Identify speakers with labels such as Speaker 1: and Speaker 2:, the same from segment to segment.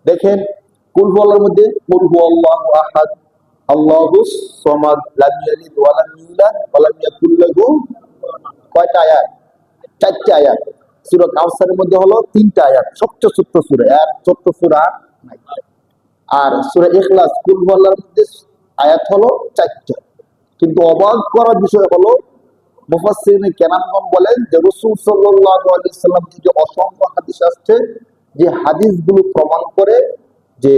Speaker 1: দেখেন কুল হুয়াল্লাহর মধ্যে কুল হুয়াল্লাহু আহাদ আল্লাহুস সামাদ লাম ইয়ালিদ ওয়া লাম ইউলাদ ওয়া লাম ইয়াকুল লাহু কয়টা আয়াত? 4টা আয়াত। সূরা কাউসারের মধ্যে হলো 3টা আয়াত, সবচেয়ে ছোট্ট সূরা, আর ছোট্ট সূরা নাই। আর সূরা ইখলাস কুল হুয়াল্লাহর মধ্যে আয়াত হলো 4টা। কিন্তু অবাক করার বিষয় হলো মুফাসসিরিনে কেরামগণ বলেন যে রাসূল সাল্লাল্লাহু আলাইহি ওয়াসাল্লাম থেকে অসংখ্য হাদিস আসছে, যে হাদিসগুলো প্রমাণ করে যে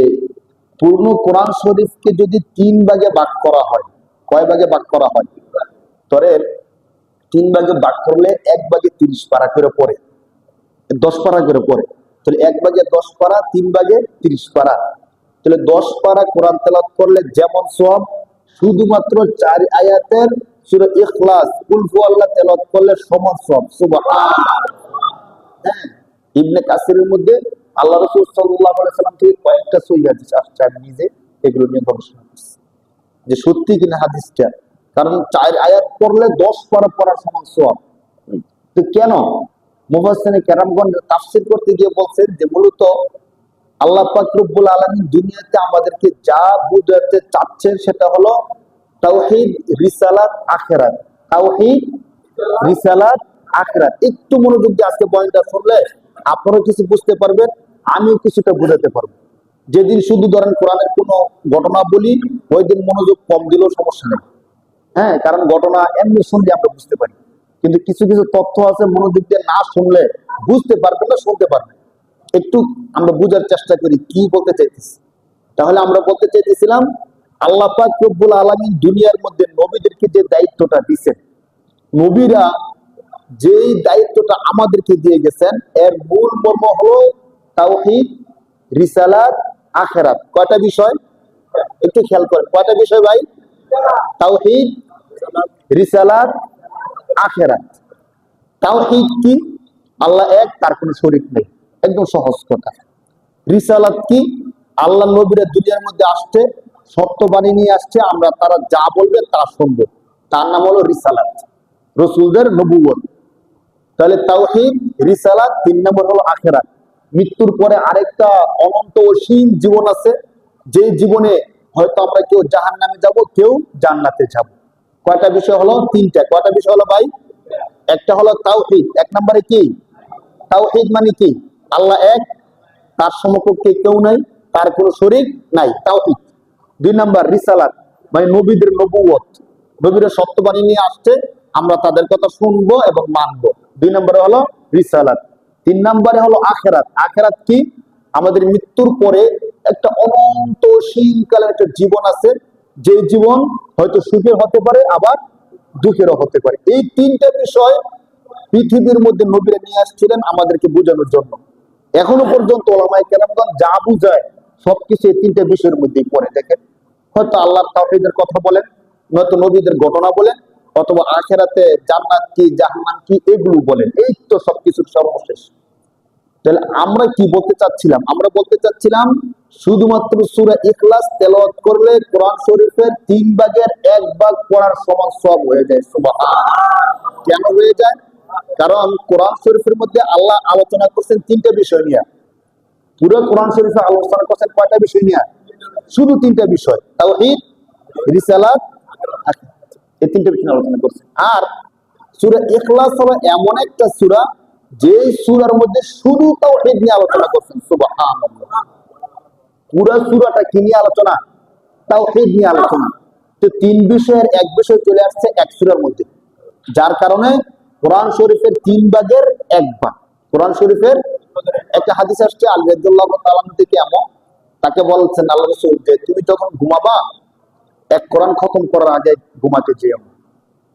Speaker 1: পূর্ণ কোরআন শরীফকে যদি 3 ভাগে ভাগ করা হয়, কয় ভাগে ভাগ করা হয়? ধরেন 3 ভাগে ভাগ করলে 1 ভাগে 30 পারা করে পড়ে, 10 পারা করে পড়ে, তাহলে 1 ভাগে 10 পারা, 3 ভাগে 30 পারা, তাহলে 10 পারা কোরআন তেলাওয়াত করলে যেমন সওয়াব, শুধুমাত্র 4 আয়াতের সূরা ইখলাস কুল হুয়াল্লাহ তেলাওয়াত করলে সমান সওয়াব। সুবহানাল্লাহ। হ্যাঁ, ইবনে কাসিরের মধ্যে আল্লাহ রাসূল সাল্লাল্লাহু আলাইহি ওয়াসাল্লাম থেকে কয়েকটা সহিহ হাদিস আসছে, আমি নিজে এগুলো নিয়ে গবেষণা করছি যে সত্যি কিনা হাদিসটা। কারণ 4 আয়াত পড়লে 10 পারা পড়ার সমান সওয়াব। তো কেন? মুফাসসিরিনে কেরামগণ তাফসীর করতে গিয়ে বলছেন যে মূলত আল্লাহ পাক রব্বুল আলামিন দুনিয়াতে আমাদেরকে যা বুঝাতে চাচ্ছেন সেটা হলো তাওহীদ, রিসালাত, আখিরাত। তাওহীদ, রিসালাত, আখিরাত। একটু মনোযোগ দিয়ে আজকে বয়ানটা শুনলে আপনারাও কিছু বুঝতে পারবেন, আমিও কিছুটা বুঝাতে পারবো। যেদিন শুধু ধরেন কোরআনের কোনো ঘটনা বলি, ওই দিন মনোযোগ কম দিলেও সমস্যা নেই। হ্যাঁ, কারণ ঘটনা এমনি শুনলে আমরা বুঝতে পারি, কিন্তু কিছু কিছু তথ্য আছে মনোযোগ দিয়ে না শুনলে বুঝতে পারবেন না, শুনতে পারবেন। একটু আমরা বুঝার চেষ্টা করি কি বলতে চাইতেছি। তাহলে আমরা বলতে চাইতেছিলাম আল্লাহ পাক রব্বুল আলামিন দুনিয়ার মধ্যে নবীদেরকে যে দায়িত্বটা দিয়েছেন, নবীরা যেই দায়িত্বটা আমাদেরকে দিয়ে গেছেন, এর মূল মর্ম হলো তাওহীদ, রিসালাত, আখিরাত। কয়টা বিষয়? একটু খেয়াল করেন, কয়টা বিষয় ভাই? তাওহীদ, রিসালাত, আখিরাত। তাওহীদ কি? আল্লাহ এক, তার কোনো শরীক নেই, একদম সহজ কথা। রিসালাত কি? আল্লাহ নবীরা দুনিয়ার মধ্যে আসছে, সত্যবাণী নিয়ে আসছে, আমরা তারা যা বলবে তা শুনবো, তার নাম হলো রিসালাত, রাসূলদের নবুয়ত। তাহলে তাওহীদ, রিসালাত, 3 নম্বর হলো আখিরাত। মৃত্যুর পরে আরেকটা অনন্ত অসীম জীবন আছে, যে জীবনে হয়তো আমরা কেউ জাহান্নামে যাব, কেউ জান্নাতে যাব। কয়টা বিষয় হলো? 3টা। কয়টা বিষয় হলো ভাই? একটা হলো তাওহীদ। 1 নম্বরে কি? তাওহীদ মানে কি? আল্লাহ এক, তার সমকক্ষে কেউ নাই, তার কোনো শরীক নাই, তাওহীদ। 2 নম্বর রিসালাত, মানে নবীদের নবুয়ত, নবীরা সত্যবাণী নিয়ে আসছে, আমরা তাদের কথা শুনবো এবং মানবো। 2 নম্বরে হলো রিসালাত। 3 নম্বরে হলো আখিরাত। আখিরাত কি? আমাদের মৃত্যুর পরে একটা অনন্ত অসীমকালের একটা জীবন আছে, যে জীবন হয়তো সুখের হতে পারে, আবার দুঃখেরও হতে পারে। এই 3টা বিষয় পৃথিবীর মধ্যে নবীরা নিয়ে আসছিলেন আমাদেরকে বোঝানোর জন্য। এখনো পর্যন্ত ওলামায়ে কেরামগণ যা বুঝায় সবকিছু এই 3টা বিষয়ের মধ্যেই পড়ে। দেখেন, হয়তো আল্লাহর তাওহীদের কথা বলেন, নয়তো নবীদের ঘটনা বলেন, অথবা আখিরাতে জান্নাত কি জাহান্নাম কি এগুলো বলেন। এই তো সবকিছুর সর্বশেষ। তাহলে আমরা কি বলতে চাচ্ছিলাম? আমরা বলতে চাচ্ছিলাম শুধুমাত্র সূরা ইখলাস তেলাওয়াত করলে কোরআন শরীফের 3 ভাগের 1 ভাগ পড়ার সমান সওয়াব হয়ে যায়। সুবহানাল্লাহ। কেন হয়ে যায়? কারণ কোরআন শরীফের মধ্যে আল্লাহ আলোচনা করছেন 3টা বিষয় নিয়ে। পুরো কোরআন শরীফে আলোচনা করছেন কয়টা বিষয় নিয়ে? শুধু 3টা বিষয়, তাওহীদ, রিসালাত, আখিরাত। এই 3টা বিষয় নিয়ে আলোচনা করছেন। আর সূরা ইখলাস হলো এমন একটা সূরা, যে সূরার মধ্যে শুধু তাওহীদ নিয়ে আলোচনা করছেন। সুবহানাল্লাহ। পুরো সূরাটা কি নিয়ে আলোচনা? তাওহীদ নিয়ে আলোচনা। তো 3 বিষয়ের 1 বিষয় চলে আসছে এক সূরার মধ্যে, যার কারণে কোরআন শরীফের 3 ভাগের 1 ভাগ। কোরআন শরীফের একটা হাদিস আসছে আলী রাদিয়াল্লাহু তাআলা থেকে, এমন তাকে বলছেন আল্লাহ রাসূল যে তুমি যখন ঘুমাবা, এক কোরআন খতম করার আগে ঘুমাতে যেও।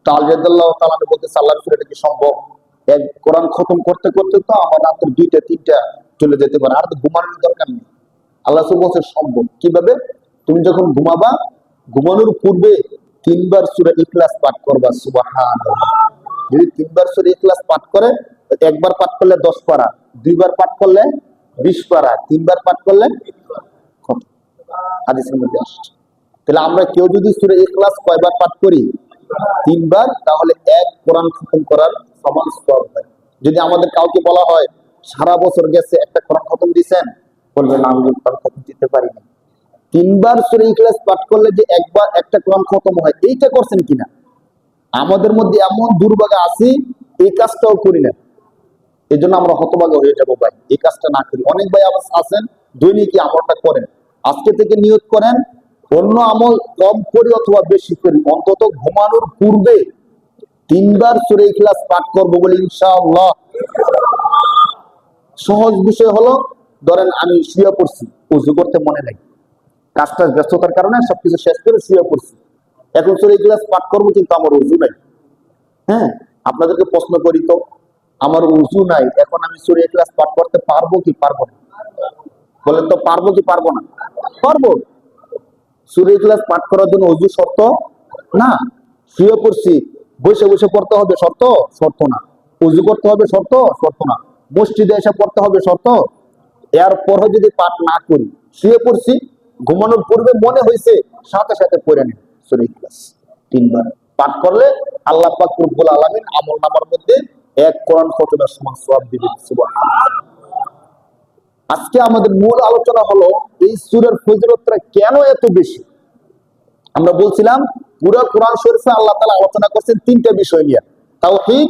Speaker 1: তো আলী রাদিয়াল্লাহু তাআলা বলতেছে আল্লাহর রাসূল এটা কি সম্ভব? এক কোরআন খতম করতে করতে তো আমার রাতের 2টা 3টা চলে যেতে পারে, আর তো ঘুমানোর দরকার নেই। আল্লাহ রাসূল বলছে সম্ভব। কিভাবে? তুমি যখন ঘুমাবা, ঘুমানোর পূর্বে 3 বার সূরা ইখলাস পাঠ করবা। সুবহানাল্লাহ। যদি 3 বার সূরা ইখলাস পাঠ করে, 1 বার পাঠ করলে 10 পারা, 2 বার পাঠ করলে 20 পারা, 3 বার পাঠ করলে খতম। হাদিসের মধ্যে আসছে। তাহলে আমরা কেউ যদি সূরা ইখলাস কয়বার পাঠ করি? 3 বার, তাহলে 1 কোরআন খতম করার সমান সওয়াব হয়। যদি আমাদের কাউকে বলা হয় সারা বছর গেছে একটা কোরআন খতম দিয়েছেন, বলবে না হুজুর কোরআন খতম দিতে পারি না। 3 বার সূরা ইখলাস পাঠ করলে যে একবার একটা কোরআন খতম হয়, এইটা করছেন কিনা? আমাদের মধ্যে এমন দুর্ভাগা আছে, এই কাজটাও করি না। এই জন্য আমরা হতভাগা হয়ে যাবো ভাই, এই কাজটা না করি। অনেক ভাই আছেন দৈনিক আমলটা করেন, আজকে থেকে নিয়ত করেন অন্য আমল কম করি অথবা বেশি করি, অন্তত ঘুমানোর পূর্বে 3 বার সূরা ইখলাস পাঠ করবো বলে ইনশাআল্লাহ। সহজ বিষয় হলো, ধরেন আমি শুয়ে পড়ছি, ওযু করতে মনে নাই, কাজটা ব্যস্ততার কারণে সবকিছু শেষ করে শুয়ে পড়ছি, এখন সূরা ইখলাস পাঠ করবো কিন্তু আমার ওযু নাই। হ্যাঁ, আপনাদেরকে প্রশ্ন করি তো, আমার উযু নাই, এখন আমি সূরা ইখলাস পাঠ করতে পারবো কি পারবো না? বলেন তো, পারবো কি পারবো না? পারবো। সূরা ইখলাস পাঠ করার জন্য ওযু শর্ত না। শুয়ে পড়ছি, বসে বসে পড়তে হবে শর্ত? শর্ত না। ওযু করতে হবে শর্ত? শর্ত না। মসজিদে এসে পড়তে হবে শর্ত? এরপরও যদি পাঠ না করি, শুয়ে পড়ছি, ঘুমানোর পূর্বে মনে হয়েছে, সাথে সাথে পড়ে নিন সূরা ইখলাস 3 বার পাঠ করলে আল্লাহ পাক রব্বুল আলামিন আমলনামার মধ্যে 1 কোরআন খতমের সমান সওয়াব দিবেন। সুবহানাল্লাহ। আজকে আমাদের মূল আলোচনা হলো এই সূরার ফজিলতটা কেন এত বেশি। আমরা বলছিলাম পুরো কোরআন শরীফে আল্লাহ তাআলা আলোচনা করছেন 3টা বিষয় নিয়ে। তাওহীদ,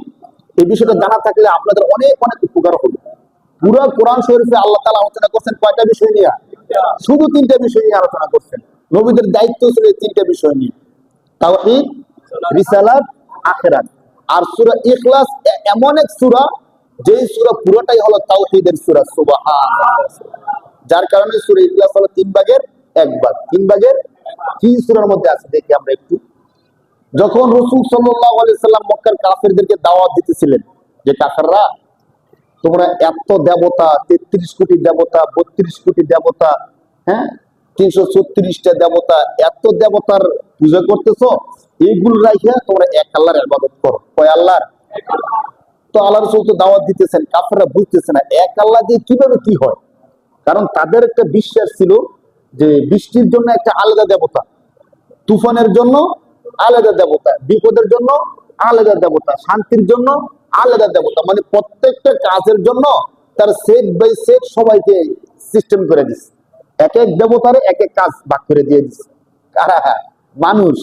Speaker 1: এই বিষয়টা জানা থাকলে আপনাদের অনেক অনেক উপকার হবে। পুরো কোরআন শরীফে আল্লাহ তাআলা আলোচনা করছেন কয়টা বিষয় নিয়ে? শুধু 3টা বিষয় নিয়ে আলোচনা করছেন। নবীদের দায়িত্ব ছিল এই 3টা বিষয় নিয়ে, তাওহীদ, রিসালাত, আখিরাত। আর সূরা ইখলাস এমন এক সূরা, যেই সূরা পুরোটাই হলো তাওহীদের সূরা। সুবহানাল্লাহ। যার কারণে সূরা ইখলাস হলো 3 ভাগের 1 ভাগ। 3 ভাগের কি সূরার মধ্যে আছে দেখি আমরা একটু। যখন রাসূল সাল্লাল্লাহু আলাইহি সাল্লাম মক্কার কাফেরদেরকে দাওয়াত দিতেছিলেন যে কাফেররা, তোমরা এত দেবতা, 33 কোটি দেবতা, 32 কোটি দেবতা, হ্যাঁ 336টা দেবতা, এত দেবতার পূজা করতেছো, এইগুলো রাইখা তোমরা এক আল্লাহর ইবাদত করো। কয় আল্লাহর? তো আল্লাহ রাসূল তো দাওয়াত দিতেছেন, কাফেররা বুঝতেছে না এক আল্লাহ দিয়ে কিভাবে কি হয়। কারণ তাদের একটা বিশ্বাস ছিল যে বৃষ্টির জন্য একটা আলাদা দেবতা, তুফানের জন্য আলাদা দেবতা, বিপদের জন্য আলাদা দেবতা, শান্তির জন্য আলাদা দেবতা, মানে প্রত্যেকটা কাজের জন্য তার সেট বাই সেট সবাইকে সিস্টেম করে দিচ্ছে। এক এক দেবতারে এক এক কাজ ভাগ করে দিয়ে দিচ্ছে। কারা? মানুষ।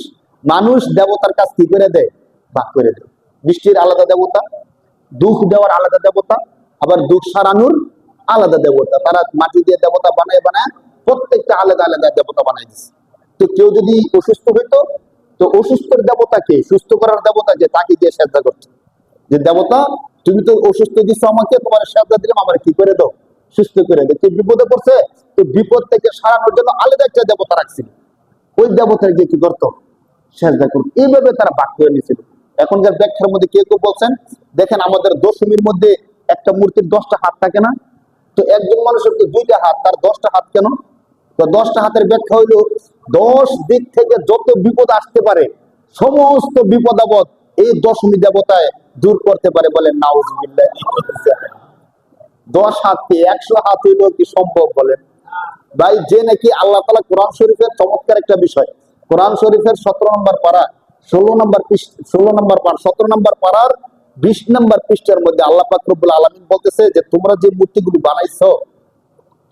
Speaker 1: মানুষ দেবতার কাজ কি করে দেয়? ভাগ করে দেয়। বৃষ্টির আলাদা দেবতা, দুঃখ দেওয়ার আলাদা দেবতা, আবার দুঃখ সারানোর আলাদা দেবতা। তারা মাটি দিয়ে দেবতা বানায় বানায় প্রত্যেকটা আলাদা আলাদা দেবতা বানাই দিচ্ছে। তো কেউ যদি অসুস্থ হইতো, তো অসুস্থের দেবতাকে, সুস্থ করার দেবতাকে, তাকে গিয়ে সেজদা করতো, যে দেবতা তুমি তো অসুস্থ দিচ্ছ আমাকে, তোমার সেজদা দিলাম, আমার কি করে দাও, সুস্থ করে দাও। কে বিপদে পড়ছে, তো বিপদ থেকে সারানোর জন্য আলাদা একটা দেবতা রাখছিল, ওই দেবতার গিয়ে কি করতো, সেজদা করতো। এইভাবে তারা ভাগ করে নিয়েছিল। এখনকার ব্যাখ্যার মধ্যে কেউ কেউ বলছেন, দেখেন আমাদের দশমীর মধ্যে একটা মূর্তির 10টা হাত থাকে না, তো একজন মানুষের তো 2টা হাত, তার 10টা হাত কেন? তো 10টা হাতের ব্যাখ্যা হইল 10 দিক থেকে যত বিপদ আসতে পারে, সমস্ত বিপদ আপদ এই দশমী দেবতায় দূর করতে পারে। বলেন নাউজুবিল্লাহ। 10 হাত কি 100 হাত হইলেও কি সম্ভব? বলেন ভাই। যে নাকি আল্লাহ তাআলা কোরআন শরীফের চমৎকার একটা বিষয়, কোরআন শরীফের 17 নম্বর পারা, 16 নম্বর 17 নম্বর পারার 20 নম্বর পৃষ্ঠার মধ্যে আল্লাহ পাক রব্বুল আলামিন বলতেছে যে তোমরা যে মূর্তিগুলো বানাইছো,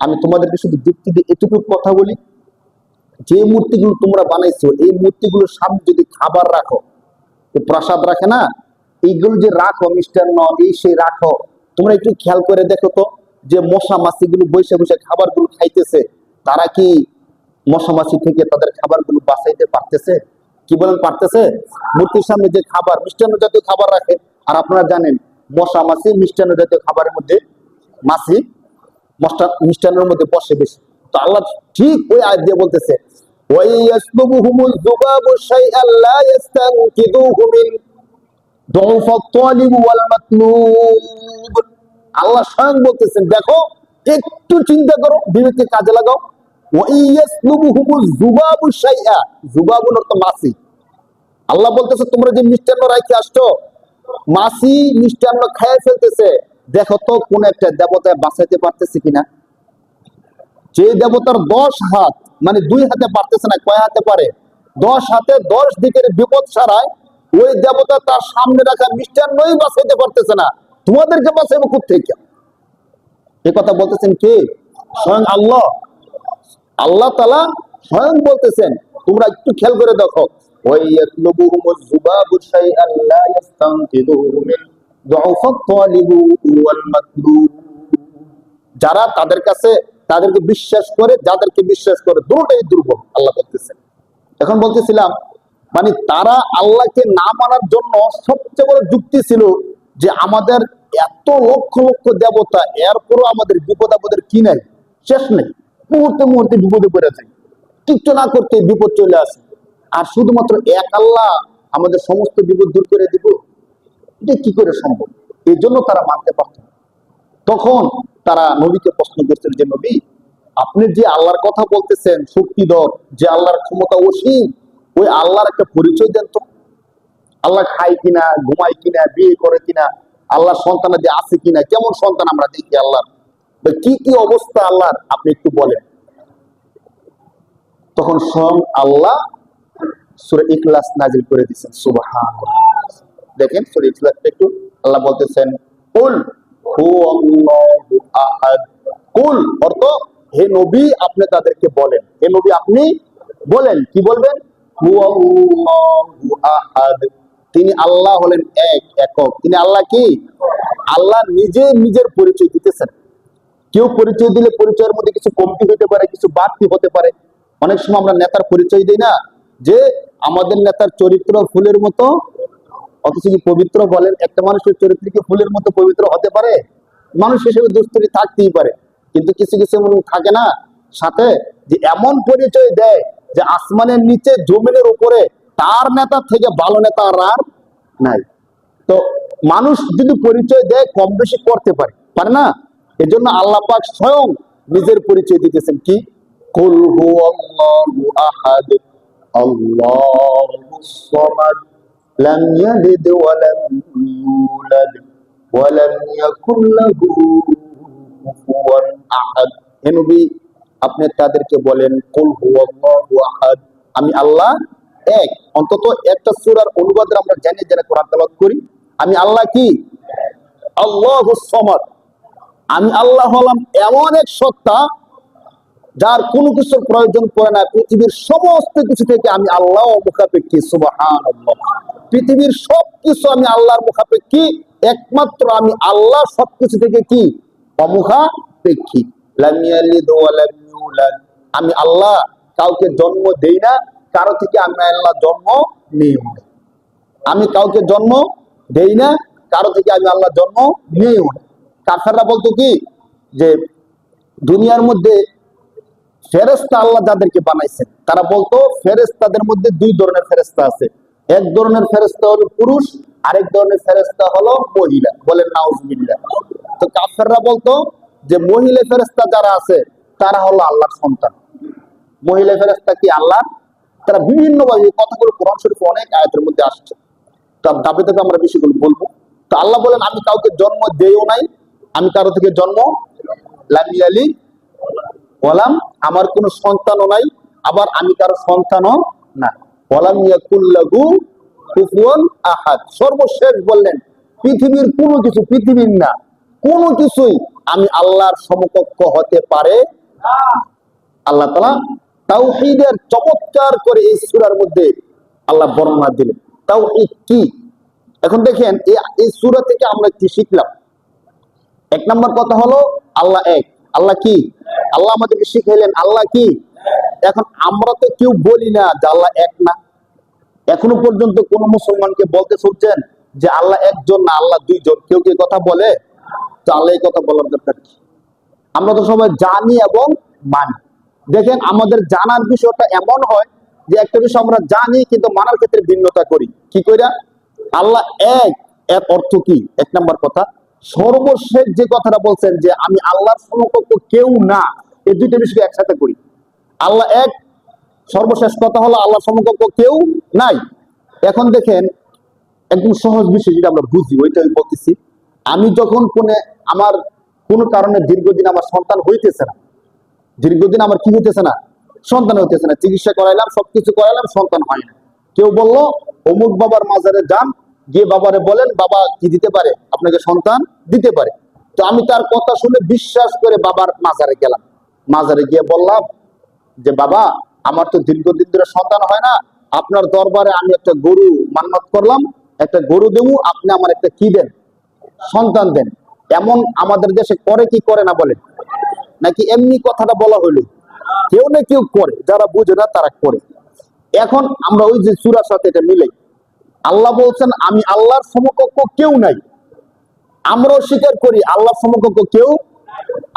Speaker 1: আমি তোমাদেরকে শুধু যুক্তি দিয়ে এটুকু কথা বলি, যে মূর্তিগুলো তোমরা বানাইছো, এই মূর্তিগুলোর সামনে যদি খাবার রাখো, প্রসাদ রাখে না, এইগুলো যে রাখো, মিষ্টান্ন এই সেই রাখো, তোমরা একটু খেয়াল করে দেখো তো, যে মশা মাছিগুলো বসে বসে খাবারগুলো খাইতেছে, তারা কি মশা মাছি থেকে তাদের খাবারগুলো বাঁচাইতে পারতেছে? কি বলেন, পারতেছে? মূর্তির সামনে যে খাবার, মিষ্টান্ন জাতীয় খাবার রাখে, আর আপনারা জানেন মশা মাছি মিষ্টান্ন জাতীয় খাবারের মধ্যে, মাছি মিষ্টান্নের মধ্যে বসে বেশি। তো আল্লাহ ঠিক ওই আয়াত দিয়ে বলতেছে, ওয়াইয়াসলুবুহুমুজ যুবাবু শাইআন লা ইস্তানকিদুহু মিন দুফাত তালিব ওয়াল মাতলুব। আল্লাহ স্বয়ং বলতেছেন, দেখো একটু চিন্তা করো, বিবেককে কাজে লাগাও। ওয়াইয়াসলুবুহুমুজ যুবাবু শাইআ, যুবাবুর অর্থ মাছি। আল্লাহ বলতেছে তোমরা যে মিষ্টান্ন রাখতে আসছো, মাছি মিষ্টান্ন খেয়ে ফেলতেছে, দেখো তো কোন একটা দেবতায় বাঁচাইতে পারতেছে কিনা। যে দেবতার 10 হাত, মানে 2 হাতে পারতেছে না, কয় হাতে পারে? 10 হাতে 10 দিকের বিপদ সারায়, ওই দেবতা তার সামনে রাখা মিষ্টান্নই বাঁচাইতে পারতেছে না, তোমাদেরকে বাঁচাইবো কোথেকে? এ কথা বলতেছেন কে? স্বয়ং আল্লাহ, আল্লাহ তাআলা স্বয়ং বলতেছেন, তোমরা একটু খেয়াল করে দেখো, ওয়াইয়াতলুবুহুমুজ যুবাবু শাইআন লা ইস্তানকিদুহু মিন দুআফাত তালিবু ওয়াল মাতলুব। যারা তাদের কাছে তাদেরকে বিশ্বাস করে, যাদেরকে বিশ্বাস করে দুটোই দুর্বল, আল্লাহ বলতেছেন। এখন বলতেছিলাম মানে তারা আল্লাহকে না মানার জন্য সবচেয়ে বড় যুক্তি ছিল যে আমাদের এত লক্ষ লক্ষ দেবতা, এরপরও আমাদের বিপদ আপদের কি নাই, শেষ নেই, মুহূর্তে মুহূর্তে বিপদে পড়ে যায়, কিচ্ছু না করতে বিপদ চলে আসে। আর শুধুমাত্র এক আল্লাহ আমাদের সমস্ত বিপদ দূর করে দিব, এটা কি করে সম্ভব? এই জন্য তারা মানতে পারত না। তখন তারা নবীকে প্রশ্ন করছেন যে নবী, আপনি যে আল্লাহর কথা বলতেছেন শক্তিধর, যে আল্লাহর ক্ষমতা অসীম, ওই আল্লাহর একটা পরিচয় দেন তো। আল্লাহ খায় কিনা, ঘুমায় কিনা, বিয়ে করে কিনা, আল্লাহ সন্তান যে আছে কিনা, কেমন সন্তান আমরা দেখি আল্লাহর, কি কি অবস্থা আল্লাহর, আপনি একটু বলেন। তখন স্বয়ং আল্লাহ সূরা ইখলাস নাজিল করে দিয়েছেন। সুবহানাল্লাহ। দেখেন সূরা ইখলাস একটু, আল্লাহ বলতেছেন কুল হুয়াল্লাহু আহাদ। কুল অর্থ হে নবী আপনি তাদেরকে বলেন, হে নবী আপনি বলেন, কি বলবেন? হুয়াল্লাহু আহাদ, তিনি আল্লাহ হলেন এক, একক। তিনি আল্লাহ কি? আল্লাহ নিজে নিজের পরিচয় দিতেছেন। কেউ পরিচয় দিলে পরিচয়ের মধ্যে কিছু কমতি হতে পারে, কিছু বাড়তি হতে পারে। অনেক সময় আমরা নেতার পরিচয় দিই না, যে আমাদের নেতার চরিত্র ফুলের মতো, অথচ কি পবিত্র বলেন? একটা মানুষের চরিত্র কি ফুলের মতো পবিত্র হতে পারে? মানুষ হিসেবে দুষ্টুরি থাকতেই পারে, কিন্তু কিছু কিছু এমন থাকে না সাথে, যে এমন পরিচয় দেয় যে আসমানের নিচে জমিনের উপরে তার নেতা থেকে ভালো নেতা আর নাই। তো মানুষ যদি পরিচয় দেয় কম বেশি করতে পারে, পারে না? এজন্য আল্লাহ পাক স্বয়ং নিজের পরিচয় দিতেছেন কি? কুল হুয়াল্লাহু আহাদ আল্লাহুস সামাদ লাম ইয়ালিদ ওয়া লাম ইউলাদ ওয়া লাম ইয়াকুল লাহু কুফুয়ান আহাদ। হে নবী আপনি তাদেরকে বলেন কুল হুয়াল্লাহু আহাদ, আমি আল্লাহ এক। অন্তত একটা সূরার অনুবাদে আমরা জানি, যারা কোরআন তেলাওয়াত করি, আমি আল্লাহ কি? আল্লাহুস সামাদ, আমি আল্লাহ হলাম এমন এক সত্তা যার কোনো কিছুর প্রয়োজন পড়ে না। পৃথিবীর সমস্ত কিছু থেকে আমি আল্লাহ মুখাপেক্ষী। সুবহানাল্লাহ। পৃথিবীর সবকিছু আমি আল্লাহর মুখাপেক্ষী, একমাত্র আমি আল্লাহ সবকিছু থেকে কি? অমুখাপেক্ষী। লাম ইয়ালিদ ওয়া লাম ইউলাদ, আমি আল্লাহ কাউকে জন্ম দেই না, কারো থেকে আমি আল্লাহ জন্ম নেই। আমি কাউকে জন্ম দেই না, কারো থেকে আমি আল্লাহ জন্ম নেই। কাফেররা বলতো কি, যে দুনিয়ার মধ্যে ফেরেশতা আল্লাহ যাদেরকে বানাইছেন, তারা বলতো ফেরেশতাদের মধ্যে দুই ধরনের ফেরেশতা আছে। এক ধরনের ফেরেশতা হলো পুরুষ, আরেক ধরনের ফেরেশতা হলো মহিলা। বলেন নাউজুবিল্লাহ। তো কাফেররা বলতো যে মহিলা ফেরেশতা যারা আছে তারা হলো আল্লাহর সন্তান। মহিলা ফেরেশতা কি আল্লাহ? তারা বিভিন্ন ভাবে কথাগুলো কোরআন শরীফে অনেক আয়াতের মধ্যে আসছে, তার দাবি থেকে আমরা বেশিগুলো বলবো। তো আল্লাহ বলেন আমি কাউকে জন্ম দেইও নাই, আমি কারো থেকে জন্ম লাম ইয়ালিদ ওয়ালাম, আমার কোনো সন্তানও নাই, আবার আমি কারো সন্তানও না। ওয়ালাম ইয়াকুল লাহু কুফুয়ান আহাদ। সর্বশেষ বললেন পৃথিবীর কোনো কিছু, পৃথিবীর না কোনো কিছুই আমি আল্লাহর সমকক্ষ হতে পারে না। আল্লাহ তাআলা তাওহীদের চমৎকার করে এই সূরার মধ্যে আল্লাহ বর্ণনা দিলেন। তাওহীদ কি? এখন দেখেন এই সূরা থেকে আমরা কি শিখলাম? এক নম্বর কথা হলো আল্লাহ এক। আল্লাহ কি? আল্লাহ আমাদেরকে শিখাইলেন আল্লাহ কি? এখন আমরা তো কেউ বলি না যে আল্লাহ এক না। এখনো পর্যন্ত কোন মুসলমানকে বলতে শুনছেন যে আল্লাহ একজন না, আল্লাহ দুইজন? কেউ কি কথা বলে? তো আল্লাহ এই কথা বলার দরকার কি? আমরা তো সবাই জানি এবং মানি। দেখেন আমাদের জানার বিষয়টা এমন হয় যে একটা বিষয় আমরা জানি কিন্তু মানার ক্ষেত্রে ভিন্নতা করি। কি কইরা? আল্লাহ এক, এর অর্থ কি? এক নাম্বার কথা। সর্বশেষ যে কথাটা বলছেন যে আমি আল্লাহর সমকক্ষ কেউ না, এই দুইটা বিষয় একসাথে করি। আল্লাহ এক, সর্বশেষ কথা হলো আল্লাহর সমকক্ষ কেউ নাই। এখন দেখেন একদম সহজ বিষয় যেটা আমরা বুঝি ওইটাই বলতেছি। আমি যখন আমার কোনো কারণে দীর্ঘদিন আমার সন্তান হইতেছে না, দীর্ঘদিন আমার কি হইতেছে না? সন্তান হইতেছে না, চিকিৎসা করাইলাম, সবকিছু করাইলাম, সন্তান হয় না। কেউ বললো অমুক বাবার মাজারে যান, গিয়ে বাবারে বলেন বাবা কি দিতে পারে, আপনাকে সন্তান দিতে পারে। তো আমি তার কথা শুনে বিশ্বাস করে বাবার মাজারে গেলাম, মাজারে গিয়ে বললাম যে বাবা আমার তো দীর্ঘদিন ধরে সন্তান হয় না, আপনার দরবারে আমি একটা গরু মান্নত করলাম, একটা গরু দেবো, আপনি আমার একটা কি দেন, সন্তান দেন। এমন আমাদের দেশে করে কি করে না বলেন? নাকি এমনি কথাটা বলা হইলো? কেউ না কেউ করে, যারা বুঝে না তারা করে। এখন আমরা ওই যে সূরার সাথে এটা মিলাই, আল্লাহ বলছেন আমি আল্লাহর সমকক্ষ কেউ নাই। আমরাও স্বীকার করি আল্লাহর সমকক্ষ কেউ।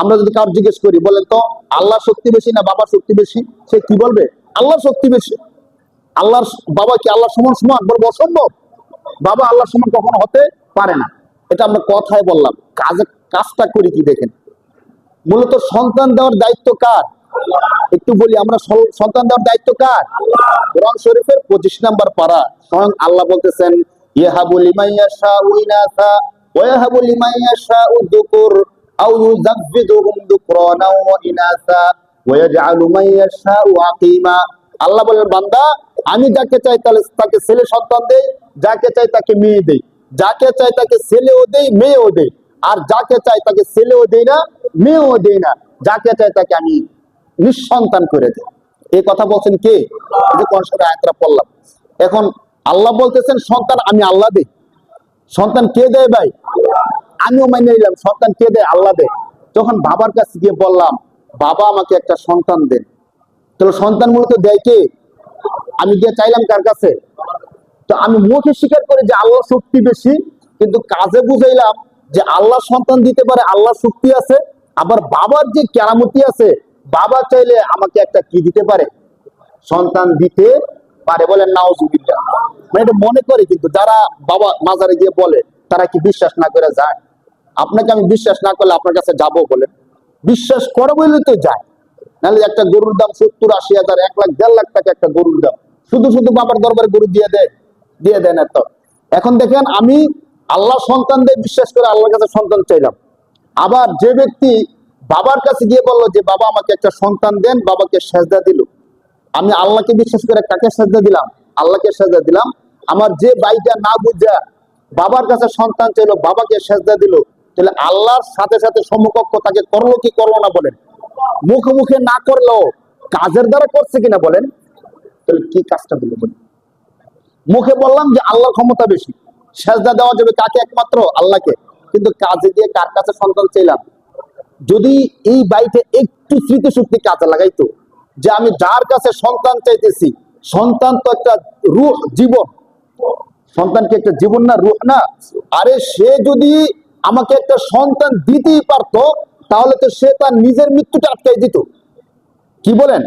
Speaker 1: আমরা যদি কাউকে জিজ্ঞেস করি বলেন তো আল্লাহ শক্তি বেশি না বাবার শক্তি বেশি, সে কি বলবে? আল্লাহর শক্তি বেশি। আল্লাহর বাবা কি আল্লাহর সমান সমান? বলবো অসম্ভব। বাবা আল্লাহর সমান কখনো হতে পারে না। এটা আমরা কথায় বললাম, কাজটা করি কি দেখেন। মূলত সন্তান দেওয়ার দায়িত্ব কার? একটু বলি, আমরা সন্তান দেওয়ার দায়িত্ব কার? কোরআন শরীফের 25 নম্বর পারা স্বয়ং আল্লাহ বলতেছেন ইয়াহাবু লিমান ইয়াশাউ ইনাসা ওয়া ইয়াহাবু লিমান ইয়াশাউ যুকুর আও ইউযাব্বিদুহুম যুকরানা ওয়া ইনাসা ওয়া ইয়াজআলু মান ইয়াশাউ আকিমা। আল্লাহ বলেন বান্দা আমি যাকে চাই তাকে ছেলে সন্তান দেই, যাকে চাই তাকে মেয়ে দেই, যাকে চাই তাকে ছেলেও দেই মেয়েও দেই, আর যাকে চাই তাকে ছেলেও দেই না মেয়েও দেই না, যাকে চাই তাকে আমি নিঃসন্তান করে দেয়। এই কথা বলছেন কে? এই যে কোরআন শরীফের আয়াতটা পড়লাম। এখন আল্লাহ বলতেছেন সন্তান আমি আল্লাহ দেই। সন্তান কে দেয় ভাই? আমিও মেনে নিলাম সন্তান কে দেয়? আল্লাহ দেয়। যখন বাবার কাছে গিয়ে বললাম বাবা আমাকে একটা সন্তান দেন, তাহলে সন্তান মূলত দেয় কে? আমি গিয়ে চাইলাম কার কাছে? তো আমি মুখে স্বীকার করি যে আল্লাহ শক্তি বেশি, কিন্তু কাজে বুঝাইলাম যে আল্লাহ সন্তান দিতে পারে, আল্লাহ শক্তি আছে। আবার বাবার যে কেরামতি আছে, বাবা চাইলে আমাকে একটা কি দিতে পারে? সন্তান দিতে পারে। বলেন নাউজুবিল্লাহ। মানে এটা মনে করে, কিন্তু যারা বাবা মাজারে গিয়ে বলে তারা কি বিশ্বাস না করে যায়? আপনাকে আমি বিশ্বাস না করলে আপনার কাছে যাবো বলেন? বিশ্বাস করে বলে তো যায়। নাহলে একটা গরুর দাম 70-80 হাজার, 1 লাখ 1.5 লাখ টাকা একটা গরুর দাম, শুধু শুধু বাবার দরবারে গরু দিয়ে দেয়? দিয়ে দেয় না তো। এখন দেখেন আমি আল্লাহ সন্তান দিয়ে বিশ্বাস করে আল্লাহর কাছে সন্তান চাইলাম। আবার যে ব্যক্তি বাবার কাছে গিয়ে বললো যে বাবা আমাকে একটা সন্তান দেন, বাবাকে সেজদা দিল, আমি আল্লাহকে বিশ্বাস করে কাকে সেজদা দিলাম? আল্লাহকে সেজদা দিলাম। আমার যে ভাইটা না বুঝা বাবার কাছে সন্তান চাইলো, বাবাকে সেজদা দিল, তাহলে আল্লাহর সাথে সাথে সমকক্ষ তাকে করলো কি করলো না বলেন? মুখে মুখে না করলেও কাজের দ্বারা করছে কিনা বলেন? তাহলে কি কাজটা দিল বলেন? মুখে বললাম যে আল্লাহর ক্ষমতা বেশি, সেজদা দেওয়া যাবে কাকে? একমাত্র আল্লাহকে। কিন্তু কাজে দিয়ে কার কাছে সন্তান চাইলাম? যদি এই বাড়িতে একটু স্মৃতিশক্তি কাজে লাগাইতো যে আমি যার কাছে সন্তান চাইতেছি, সন্তান তো একটা রূহ, জীবন। সন্তান কি একটা জীবন না, রূহ না? আরে সে যদি আমাকে একটা সন্তান দিতেই পারতো, তাহলে তো সে তার নিজের মৃত্যুটা আটকাই দিত। কি বলেন?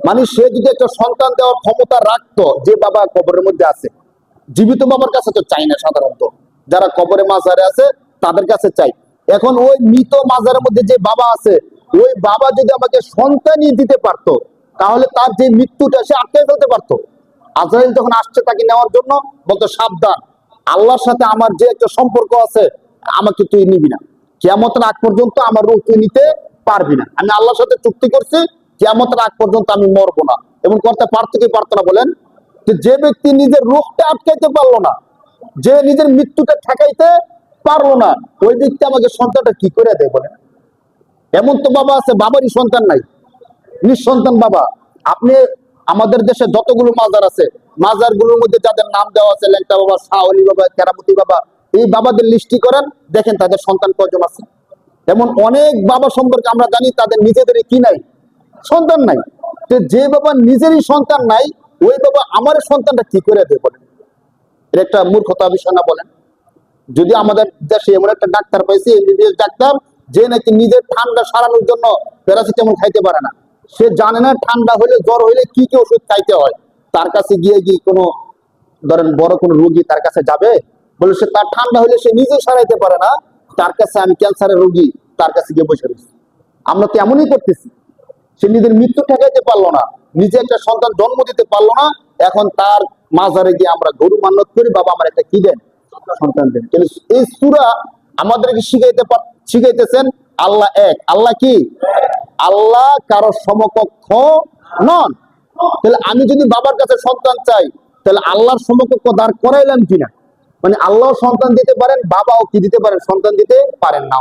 Speaker 1: মানে সে যদি একটা সন্তান দেওয়ার ক্ষমতা রাখতো, যে বাবা কবরের মধ্যে আছে, জীবিত বাবার কাছে তো চাই না সাধারণত, যারা কবরে মাজারে আছে তাদের কাছে চাই। এখন ওই মৃত মাজারের মধ্যে যে বাবা আছে, ওই বাবা যদি আমাকে সন্তানই দিতে পারতো, তাহলে তার যে মৃত্যুটা সে আটকে ফেলতে পারতো। আজরাইল যখন আসছে তাকে নেওয়ার জন্য, বলতো সাবধান, আল্লাহর সাথে আমার যে একটা সম্পর্ক আছে, আমাকে তুই নিবি না, কিয়ামতের আগ পর্যন্ত আমার রূহ তুই নিতে পারবি না। আমি আল্লাহর সাথে চুক্তি করছি, কিয়ামতের আগ পর্যন্ত আমি মরবো না। এবং করতে পারতো কি পারতো না বলেন? যে ব্যক্তি নিজের রূহটা আটকাইতে পারলো না, যে নিজের মৃত্যুটা ঠেকাইতে পারলো না, ওই ব্যক্তি আমাকে সন্তানটা কি করে দেয় বলেন? এমন তো বাবা আছে বাবারই সন্তান নাই, নিঃসন্তান বাবা। আপনি আমাদের দেশে যতগুলো মাজার আছে, মাজার গুলোর মধ্যে যাদের নাম দেওয়া আছে, ল্যাংটা বাবা, শাহলি বাবা, কেরামতি বাবা, এই বাবাদের লিস্টি করেন, দেখেন তাদের সন্তান কয়জন আছে। এমন অনেক বাবা সম্পর্কে আমরা জানি তাদের নিজেদেরই কি নাই, সন্তান নাই। যে বাবা নিজেরই সন্তান নাই, ওই বাবা আমার সন্তানটা কি করে দেয় বলেন? এটা একটা মূর্খতা বিষয় না বলেন? যদি আমাদের দেশে এমন একটা ডাক্তার পাইছি, এমবিবিএস ডাক্তার, যে নাকি নিজের ঠান্ডা সারানোর জন্য প্যারাসিটামল খাইতে পারে না, সে জানে না ঠান্ডা হলে, জ্বর হইলে কি কি ওষুধ খাইতে হয়। তার কাছে গিয়ে কোনো ধরেন বড় কোনো রোগী তার কাছে যাবে, বলে সে তার ঠান্ডা হলে সে নিজে সারাইতে পারে না, তার কাছে আমি ক্যান্সারের রোগী, তার কাছে গিয়ে বসে রয়েছি। আমরা তো এমনই করতেছি। সে নিজের মৃত্যু ঠেকাইতে পারলো না, নিজে একটা সন্তান জন্ম দিতে পারলো না, এখন তার মাজারে গিয়ে আমরা গরু মান্নত করি, বাবা আমার একটা কি দেন, সন্তান দেন। এই সূরা আমাদেরকে শিখাইতেছেন আল্লাহ এক। আল্লাহ কি? আল্লাহ কারো সমকক্ষ নন। তাহলে আমি যদি বাবার কাছে সন্তান চাই, তাহলে আল্লাহর সমকক্ষ দাঁড় করাইলাম কিনা? মানে আল্লাহ সন্তান দিতে পারেন, বাবাও কি দিতে পারেন, সন্তান দিতে পারেন না।